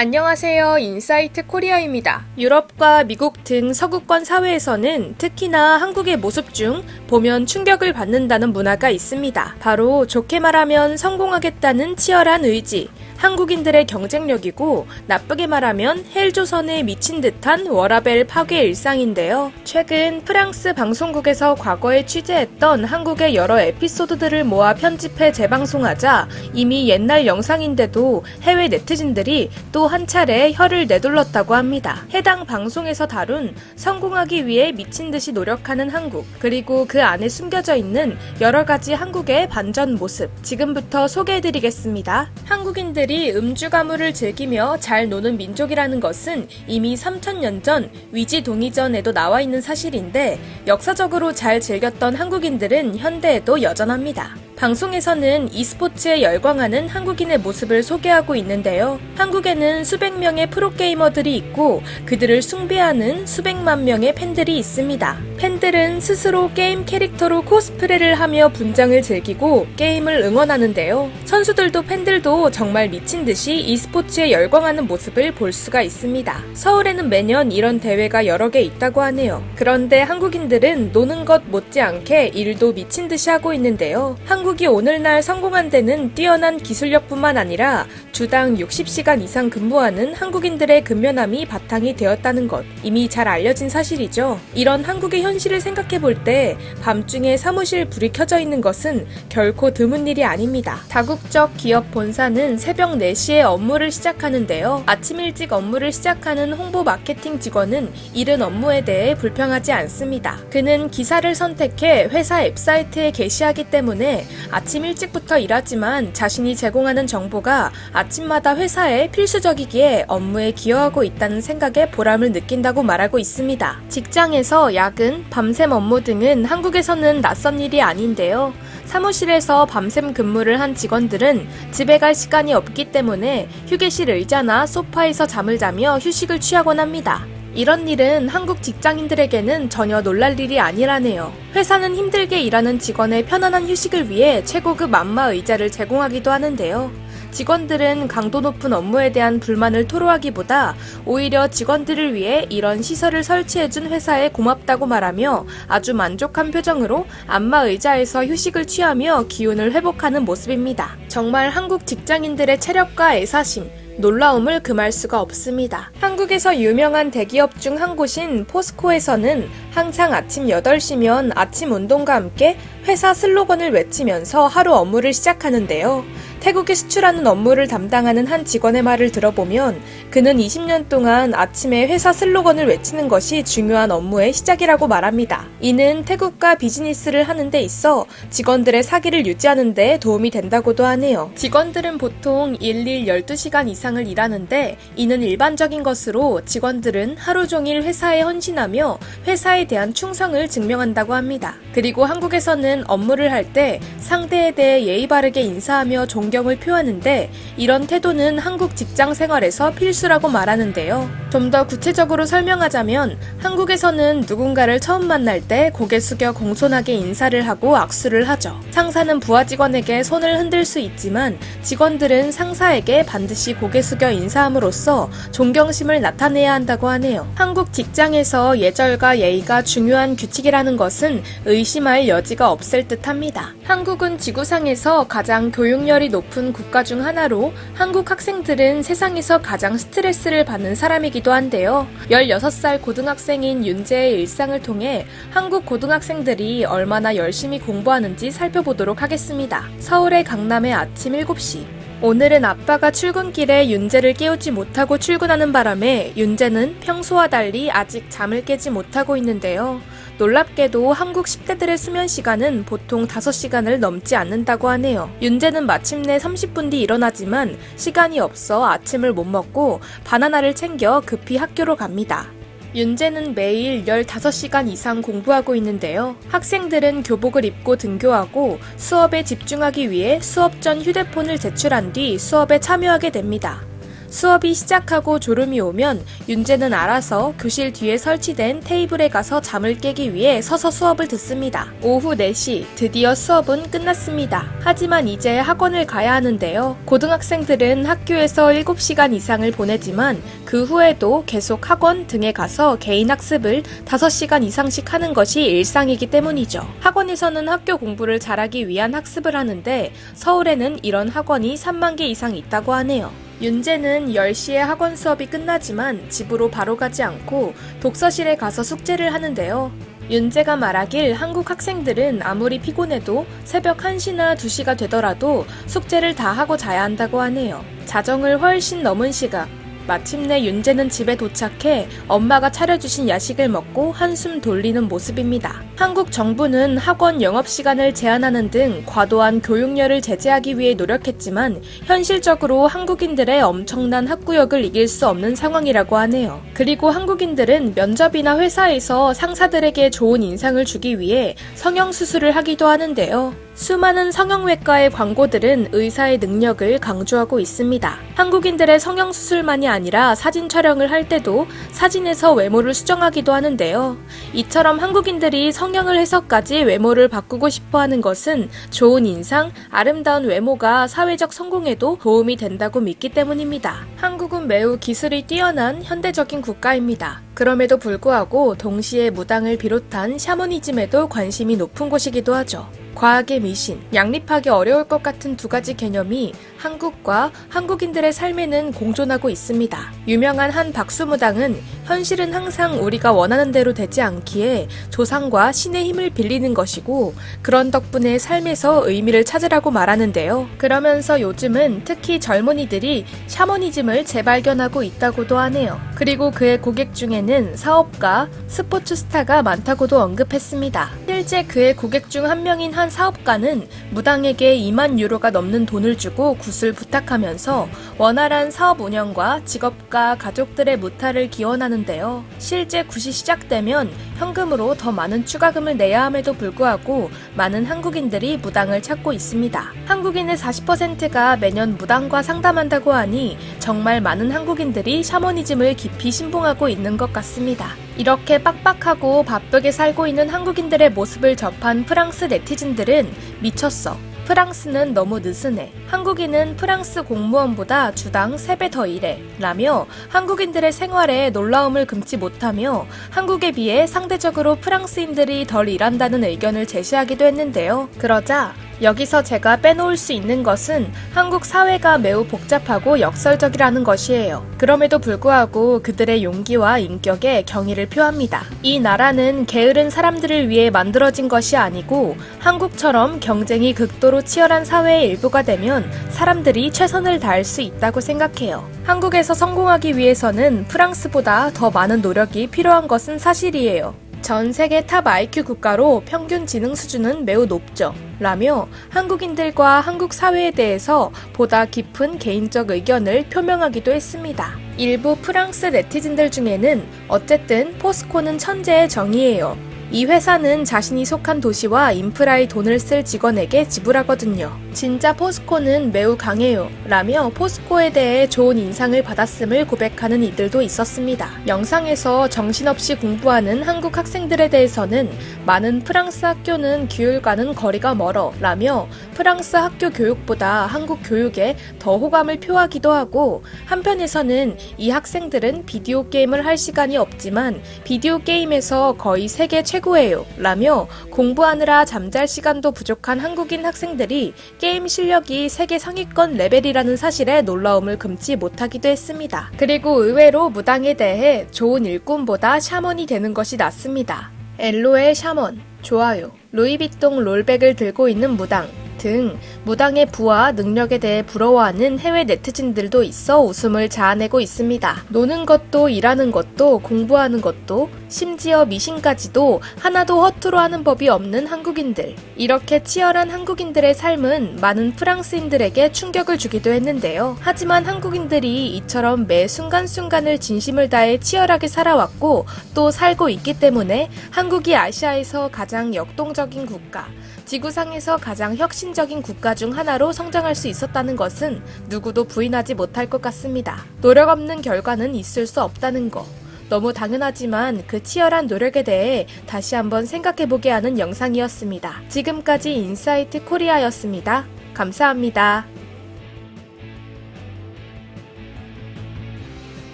안녕하세요. 인사이트 코리아입니다. 유럽과 미국 등 서구권 사회에서는 특히나 한국의 모습 중 보면 충격을 받는다는 문화가 있습니다. 바로 좋게 말하면 성공하겠다는 치열한 의지, 한국인들의 경쟁력이고 나쁘게 말하면 헬조선에 미친 듯한 워라밸 파괴 일상인데요. 최근 프랑스 방송국에서 과거에 취재했던 한국의 여러 에피소드들을 모아 편집해 재방송하자 이미 옛날 영상인데도 해외 네티즌들이 또 한 차례 혀를 내둘렀다고 합니다. 해당 방송에서 다룬 성공하기 위해 미친 듯이 노력하는 한국, 그리고 그 안에 숨겨져 있는 여러 가지 한국의 반전 모습, 지금부터 소개해드리겠습니다. 한국인들이 음주 가무를 즐기며 잘 노는 민족이라는 것은 이미 3000년 전 위지동이전에도 나와 있는 사실인데 역사적으로 잘 즐겼던 한국인들은 현대에도 여전합니다. 방송에서는 e스포츠에 열광하는 한국인의 모습을 소개하고 있는데요. 한국에는 수백 명의 프로게이머들이 있고 그들을 숭배하는 수백만 명의 팬들이 있습니다. 팬들은 스스로 게임 캐릭터로 코스프레를 하며 분장을 즐기고 게임을 응원하는데요. 선수들도 팬들도 정말 미친 듯이 e스포츠에 열광하는 모습을 볼 수가 있습니다. 서울에는 매년 이런 대회가 여러 개 있다고 하네요. 그런데 한국인들은 노는 것 못지않게 일도 미친 듯이 하고 있는데요. 한국이 오늘날 성공한 데는 뛰어난 기술력뿐만 아니라 주당 60시간 이상 근무하는 한국인들의 근면함이 바탕이 되었다는 것, 이미 잘 알려진 사실이죠. 이런 한국의 현실을 생각해 볼 때 밤중에 사무실 불이 켜져 있는 것은 결코 드문 일이 아닙니다. 다국적 기업 본사는 새벽 4시에 업무를 시작하는데요. 아침 일찍 업무를 시작하는 홍보 마케팅 직원은 이른 업무에 대해 불평하지 않습니다. 그는 기사를 선택해 회사 웹사이트에 게시하기 때문에 아침 일찍부터 일하지만 자신이 제공하는 정보가 아침마다 회사에 필수적이기에 업무에 기여하고 있다는 생각에 보람을 느낀다고 말하고 있습니다. 직장에서 야근, 밤샘 업무 등은 한국에서는 낯선 일이 아닌데요. 사무실에서 밤샘 근무를 한 직원들은 집에 갈 시간이 없기 때문에 휴게실 의자나 소파에서 잠을 자며 휴식을 취하곤 합니다. 이런 일은 한국 직장인들에게는 전혀 놀랄 일이 아니라네요. 회사는 힘들게 일하는 직원의 편안한 휴식을 위해 최고급 안마 의자를 제공하기도 하는데요. 직원들은 강도 높은 업무에 대한 불만을 토로하기보다 오히려 직원들을 위해 이런 시설을 설치해준 회사에 고맙다고 말하며 아주 만족한 표정으로 안마 의자에서 휴식을 취하며 기운을 회복하는 모습입니다. 정말 한국 직장인들의 체력과 애사심, 놀라움을 금할 수가 없습니다. 한국에서 유명한 대기업 중 한 곳인 포스코에서는 항상 아침 8시면 아침 운동과 함께 회사 슬로건을 외치면서 하루 업무를 시작하는데요. 태국에 수출하는 업무를 담당하는 한 직원의 말을 들어보면 그는 20년 동안 아침에 회사 슬로건을 외치는 것이 중요한 업무의 시작이라고 말합니다. 이는 태국과 비즈니스를 하는 데 있어 직원들의 사기를 유지하는 데 도움이 된다고도 하네요. 직원들은 보통 일일 12시간 이상을 일하는데 이는 일반적인 것으로 직원들은 하루 종일 회사에 헌신하며 회사에 대한 충성을 증명한다고 합니다. 그리고 한국에서는 업무를 할 때 상대에 대해 예의 바르게 인사하며 존경을 표하는데 이런 태도는 한국 직장 생활에서 필수라고 말하는데요. 좀 더 구체적으로 설명하자면 한국에서는 누군가를 처음 만날 때 고개 숙여 공손하게 인사를 하고 악수를 하죠. 상사는 부하 직원에게 손을 흔들 수 있지만 직원들은 상사에게 반드시 고개 숙여 인사함으로써 존경심을 나타내야 한다고 하네요. 한국 직장에서 예절과 예의가 중요한 규칙이라는 것은 의심할 여지가 없을 듯합니다. 한국은 지구상에서 가장 교육열이 높은 국가 중 하나로 한국 학생들은 세상에서 가장 스트레스를 받는 사람이기도 한데요. 16살 고등학생인 윤재의 일상을 통해 한국 고등학생들이 얼마나 열심히 공부하는지 살펴보도록 하겠습니다. 서울의 강남의 아침 7시. 오늘은 아빠가 출근길에 윤재를 깨우지 못하고 출근하는 바람에 윤재는 평소와 달리 아직 잠을 깨지 못하고 있는데요. 놀랍게도 한국 10대들의 수면 시간은 보통 5시간을 넘지 않는다고 하네요. 윤재는 마침내 30분 뒤 일어나지만 시간이 없어 아침을 못 먹고 바나나를 챙겨 급히 학교로 갑니다. 윤재는 매일 15시간 이상 공부하고 있는데요. 학생들은 교복을 입고 등교하고 수업에 집중하기 위해 수업 전 휴대폰을 제출한 뒤 수업에 참여하게 됩니다. 수업이 시작하고 졸음이 오면 윤재는 알아서 교실 뒤에 설치된 테이블에 가서 잠을 깨기 위해 서서 수업을 듣습니다. 오후 4시 드디어 수업은 끝났습니다. 하지만 이제 학원을 가야 하는데요. 고등학생들은 학교에서 7시간 이상을 보내지만 그 후에도 계속 학원 등에 가서 개인 학습을 5시간 이상씩 하는 것이 일상이기 때문이죠. 학원에서는 학교 공부를 잘하기 위한 학습을 하는데 서울에는 이런 학원이 3만 개 이상 있다고 하네요. 윤재는 10시에 학원 수업이 끝나지만 집으로 바로 가지 않고 독서실에 가서 숙제를 하는데요. 윤재가 말하길 한국 학생들은 아무리 피곤해도 새벽 1시나 2시가 되더라도 숙제를 다 하고 자야 한다고 하네요. 자정을 훨씬 넘은 시각. 마침내 윤재는 집에 도착해 엄마가 차려주신 야식을 먹고 한숨 돌리는 모습입니다. 한국 정부는 학원 영업시간을 제한하는 등 과도한 교육열을 제재하기 위해 노력했지만 현실적으로 한국인들의 엄청난 학구역을 이길 수 없는 상황이라고 하네요. 그리고 한국인들은 면접이나 회사에서 상사들에게 좋은 인상을 주기 위해 성형수술을 하기도 하는데요. 수많은 성형외과의 광고들은 의사의 능력을 강조하고 있습니다. 한국인들의 성형수술만이 아니라 사진 촬영을 할 때도 사진에서 외모를 수정하기도 하는데요. 이처럼 한국인들이 성형을 해서까지 외모를 바꾸고 싶어 하는 것은 좋은 인상, 아름다운 외모가 사회적 성공에도 도움이 된다고 믿기 때문입니다. 한국은 매우 기술이 뛰어난 현대적인 국가입니다. 그럼에도 불구하고 동시에 무당을 비롯한 샤머니즘에도 관심이 높은 곳이기도 하죠. 과학의 미신, 양립하기 어려울 것 같은 두 가지 개념이 한국과 한국인들의 삶에는 공존하고 있습니다. 유명한 한 박수무당은 현실은 항상 우리가 원하는 대로 되지 않기에 조상과 신의 힘을 빌리는 것이고 그런 덕분에 삶에서 의미를 찾으라고 말하는데요. 그러면서 요즘은 특히 젊은이들이 샤머니즘을 재발견하고 있다고도 하네요. 그리고 그의 고객 중에는 사업가, 스포츠 스타가 많다고도 언급했습니다. 실제 그의 고객 중 한 명인 한 사업가는 무당에게 2만 유로가 넘는 돈을 주고 굿을 부탁하면서 원활한 사업 운영과 직업과 가족들의 무탈을 기원하는데요. 실제 굿이 시작되면 현금으로 더 많은 추가금을 내야 함에도 불구하고 많은 한국인들이 무당을 찾고 있습니다. 한국인의 40%가 매년 무당과 상담한다고 하니 정말 많은 한국인들이 샤머니즘을 깊이 신봉하고 있는 것 같습니다. 이렇게 빡빡하고 바쁘게 살고 있는 한국인들의 모습을 접한 프랑스 네티즌들은 미쳤어. 프랑스는 너무 느슨해. 한국인은 프랑스 공무원보다 주당 3배 더 일해. 라며 한국인들의 생활에 놀라움을 금치 못하며 한국에 비해 상대적으로 프랑스인들이 덜 일한다는 의견을 제시하기도 했는데요. 그러자 여기서 제가 빼놓을 수 있는 것은 한국 사회가 매우 복잡하고 역설적이라는 것이에요. 그럼에도 불구하고 그들의 용기와 인격에 경의를 표합니다. 이 나라는 게으른 사람들을 위해 만들어진 것이 아니고 한국처럼 경쟁이 극도로 치열한 사회의 일부가 되면 사람들이 최선을 다할 수 있다고 생각해요. 한국에서 성공하기 위해서는 프랑스보다 더 많은 노력이 필요한 것은 사실이에요. 전 세계 탑 IQ 국가로 평균 지능 수준은 매우 높죠. 라며 한국인들과 한국 사회에 대해서 보다 깊은 개인적 의견을 표명하기도 했습니다. 일부 프랑스 네티즌들 중에는 어쨌든 포스코는 천재의 정의예요. 이 회사는 자신이 속한 도시와 인프라에 돈을 쓸 직원에게 지불하거든요. 진짜 포스코는 매우 강해요. 라며 포스코에 대해 좋은 인상을 받았음을 고백하는 이들도 있었습니다. 영상에서 정신없이 공부하는 한국 학생들에 대해서는 많은 프랑스 학교는 규율과는 거리가 멀어 라며 프랑스 학교 교육보다 한국 교육에 더 호감을 표하기도 하고 한편에서는 이 학생들은 비디오 게임을 할 시간이 없지만 비디오 게임에서 거의 세계 최고예요 라며 공부하느라 잠잘 시간도 부족한 한국인 학생들이 게임 실력이 세계 상위권 레벨이라는 사실에 놀라움을 금치 못하기도 했습니다. 그리고 의외로 무당에 대해 좋은 일꾼보다 샤먼이 되는 것이 낫습니다. 엘로의 샤먼, 좋아요. 루이비통 롤백을 들고 있는 무당 등 무당의 부와 능력에 대해 부러워하는 해외 네티즌들도 있어 웃음을 자아내고 있습니다. 노는 것도 일하는 것도 공부하는 것도 심지어 미신까지도 하나도 허투루 하는 법이 없는 한국인들. 이렇게 치열한 한국인들의 삶은 많은 프랑스인들에게 충격을 주기도 했는데요. 하지만 한국인들이 이처럼 매 순간순간을 진심을 다해 치열하게 살아왔고 또 살고 있기 때문에 한국이 아시아에서 가장 역동적인 국가, 지구상에서 가장 혁신적인 국가 중 하나로 성장할 수 있었다는 것은 누구도 부인하지 못할 것 같습니다. 노력 없는 결과는 있을 수 없다는 거. 너무 당연하지만 그 치열한 노력에 대해 다시 한번 생각해보게 하는 영상이었습니다. 지금까지 인사이트 코리아였습니다. 감사합니다.